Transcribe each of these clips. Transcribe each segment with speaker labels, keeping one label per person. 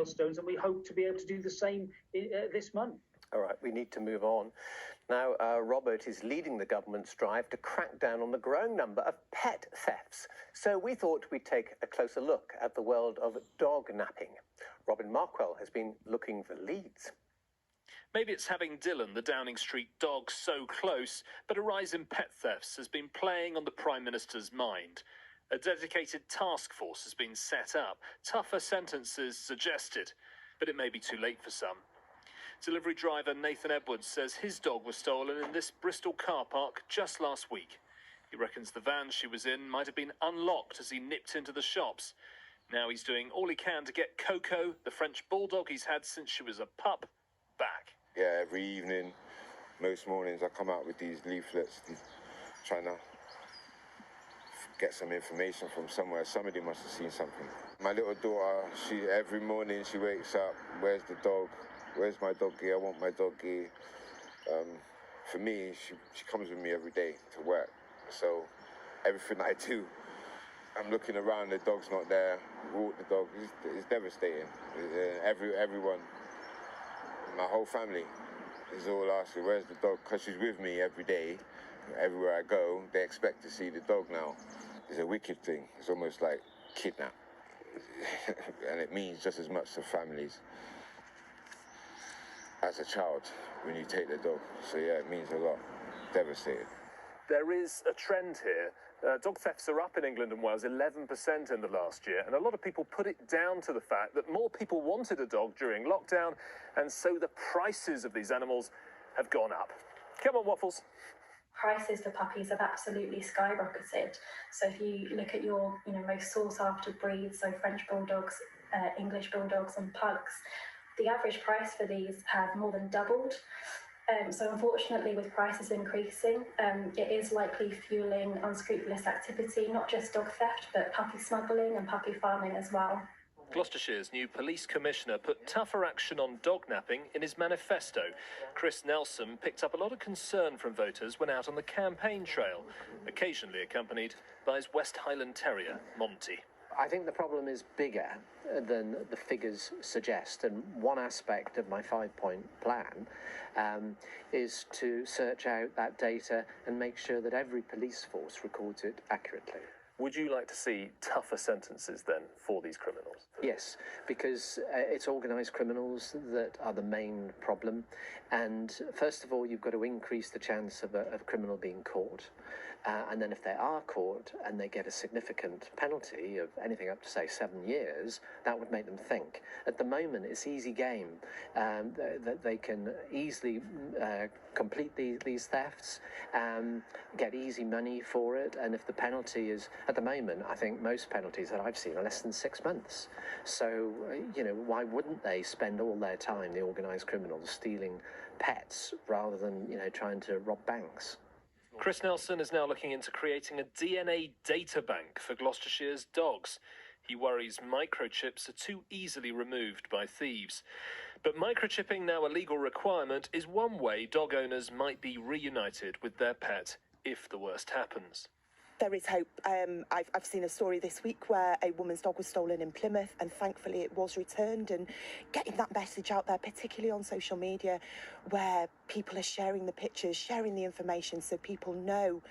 Speaker 1: milestones, and we hope to be able to do the same this month.
Speaker 2: All right, we need to move on. Now, Robert is leading the government's drive to crack down on the growing number of pet thefts. So we thought we'd take a closer look at the world of dog napping. Robin Markwell has been looking for leads.
Speaker 3: Maybe it's having Dylan, the Downing Street dog, so close, but a rise in pet thefts has been playing on the Prime Minister's mind. A dedicated task force has been set up, tougher sentences suggested, but it may be too late for some. Delivery driver Nathan Edwards says his dog was stolen in this Bristol car park just last week. He reckons the van she was in might have been unlocked as he nipped into the shops. Now he's doing all he can to get Coco, the French Bulldog he's had since she was a pup, back.
Speaker 4: Yeah, every evening, most mornings, I come out with these leaflets trying to get some information from somewhere. Somebody must have seen something. My little daughter, every morning she wakes up, where's the dog? Where's my doggy? I want my doggy. For me, she comes with me every day to work. So everything I do, I'm looking around, the dog's not there. Walk the dog. It's devastating. Everyone, my whole family is all asking, where's the dog? Because she's with me every day. Everywhere I go, they expect to see the dog now. It's a wicked thing. It's almost like kidnap. And it means just as much to families as a child when you take the dog. So yeah, it means a lot. Devastated.
Speaker 3: There is a trend here. Dog thefts are up in England and Wales 11% in the last year, and a lot of people put it down to the fact that more people wanted a dog during lockdown, and so the prices of these animals have gone up. Come on, Waffles.
Speaker 5: Prices for puppies have absolutely skyrocketed. So if you look at your most sought-after breeds, so French Bulldogs, English Bulldogs and Pugs, the average price for these have more than doubled. So unfortunately, with prices increasing, it is likely fueling unscrupulous activity, not just dog theft, but puppy smuggling and puppy farming as well.
Speaker 3: Gloucestershire's new police commissioner put tougher action on dog napping in his manifesto. Chris Nelson picked up a lot of concern from voters when out on the campaign trail, occasionally accompanied by his West Highland Terrier, Monty.
Speaker 2: I think the problem is bigger than the figures suggest, and one aspect of my 5-point plan is to search out that data and make sure that every police force records it accurately.
Speaker 3: Would you like to see tougher sentences then for these criminals?
Speaker 2: Yes, because it's organised criminals that are the main problem. And first of all, you've got to increase the chance of a criminal being caught. And then if they are caught and they get a significant penalty of anything up to, say, 7 years, that would make them think. At the moment, it's easy game. That they can easily complete these thefts, get easy money for it. And if the penalty is, at the moment, I think most penalties that I've seen are less than 6 months. So, why wouldn't they spend all their time, the organised criminals, stealing pets rather than, trying to rob banks?
Speaker 3: Chris Nelson is now looking into creating a DNA data bank for Gloucestershire's dogs. He worries microchips are too easily removed by thieves. But microchipping, now a legal requirement, is one way dog owners might be reunited with their pet if the worst happens.
Speaker 6: There is hope. I've seen a story this week where a woman's dog was stolen in Plymouth, and thankfully it was returned. And getting that message out there, particularly on social media, where people are sharing the pictures, sharing the information, so people know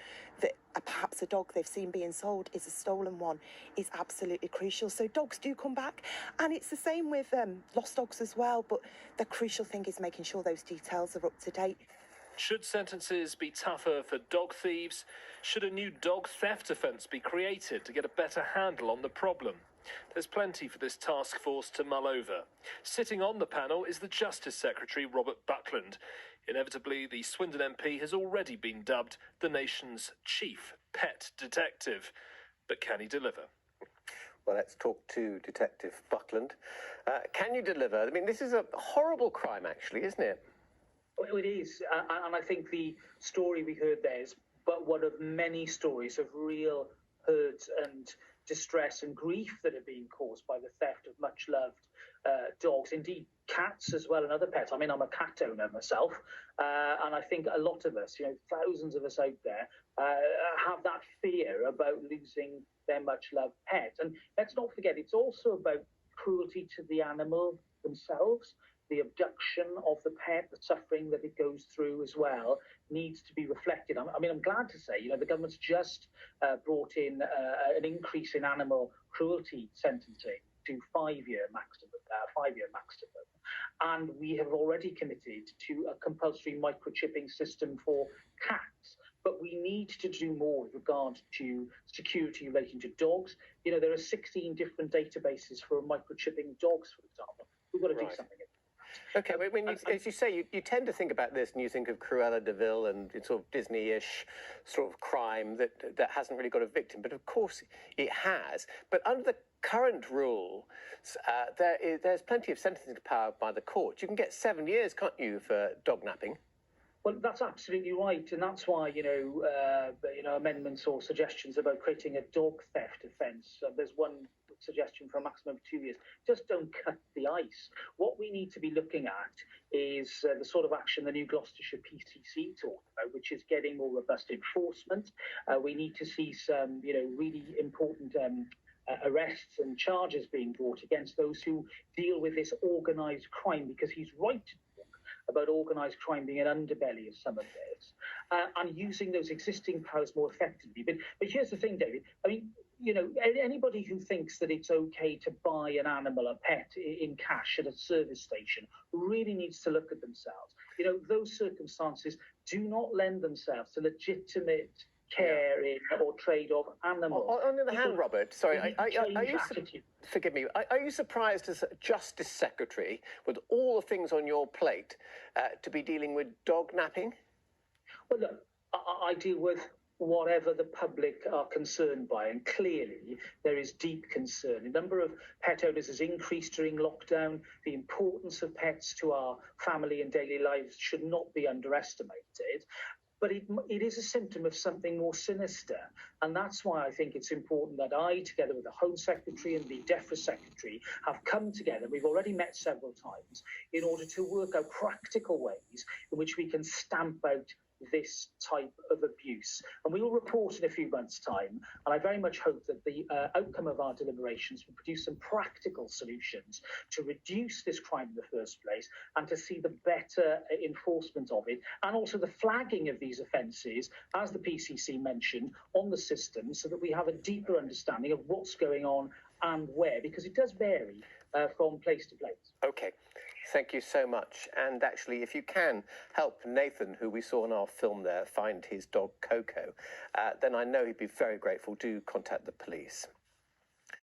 Speaker 6: that perhaps a dog they've seen being sold is a stolen one, is absolutely crucial. So dogs do come back, and it's the same with lost dogs as well. But the crucial thing is making sure those details are up to date.
Speaker 3: Should sentences be tougher for dog thieves? Should a new dog theft offence be created to get a better handle on the problem? There's plenty for this task force to mull over. Sitting on the panel is the Justice Secretary, Robert Buckland. Inevitably, the Swindon MP has already been dubbed the nation's chief pet detective. But can he deliver?
Speaker 2: Well, let's talk to Detective Buckland. Can you deliver? I mean, this is a horrible crime, actually, isn't it?
Speaker 1: Well, it is, and I think the story we heard there is but one of many stories of real hurt and distress and grief that are being caused by the theft of much-loved dogs, indeed cats as well, and other pets. I mean, I'm a cat owner myself, and I think a lot of us, thousands of us out there, have that fear about losing their much-loved pet. And let's not forget, it's also about cruelty to the animal themselves. The abduction of the pet, the suffering that it goes through as well, needs to be reflected. I mean, I'm glad to say, the government's just brought in an increase in animal cruelty sentencing to 5-year maximum, and we have already committed to a compulsory microchipping system for cats. But we need to do more with regard to security relating to dogs. There are 16 different databases for microchipping dogs, for example. We've got to do something.
Speaker 2: Okay, as you say, you tend to think about this and you think of Cruella de Vil and it's sort of Disney-ish sort of crime that hasn't really got a victim. But of course it has. But under the current rules, there's plenty of sentencing power by the court. You can get 7 years, can't you, for dog napping?
Speaker 1: Well, that's absolutely right, and that's why amendments or suggestions about creating a dog theft offence. There's one suggestion for a maximum of 2 years. Just don't cut the ice. What we need to be looking at is the sort of action the new Gloucestershire PCC talked about, which is getting more robust enforcement. We need to see some, really important arrests and charges being brought against those who deal with this organised crime, because he's right to talk about organised crime being an underbelly of some of this, and using those existing powers more effectively. But here's the thing, David. I mean, anybody who thinks that it's okay to buy an animal, a pet, in cash at a service station really needs to look at themselves. Those circumstances do not lend themselves to legitimate care in or trade of animals.
Speaker 2: On the other hand, Robert, sorry, forgive me, are you surprised as a Justice Secretary, with all the things on your plate, to be dealing with dog napping?
Speaker 1: Well, look, I deal with whatever the public are concerned by, and clearly there is deep concern. The number of pet owners has increased during lockdown. The importance of pets to our family and daily lives should not be underestimated. But it is a symptom of something more sinister. And that's why I think it's important that I, together with the Home Secretary and the DEFRA Secretary, have come together. We've already met several times in order to work out practical ways in which we can stamp out this type of abuse. And we will report in a few months' time. And I very much hope that the outcome of our deliberations will produce some practical solutions to reduce this crime in the first place, and to see the better enforcement of it, and also the flagging of these offences, as the PCC mentioned, on the system, so that we have a deeper understanding of what's going on and where, because it does vary from place to place.
Speaker 2: Okay. Thank you so much. And actually, if you can help Nathan, who we saw in our film there, find his dog Coco, then I know he'd be very grateful. Do contact the police.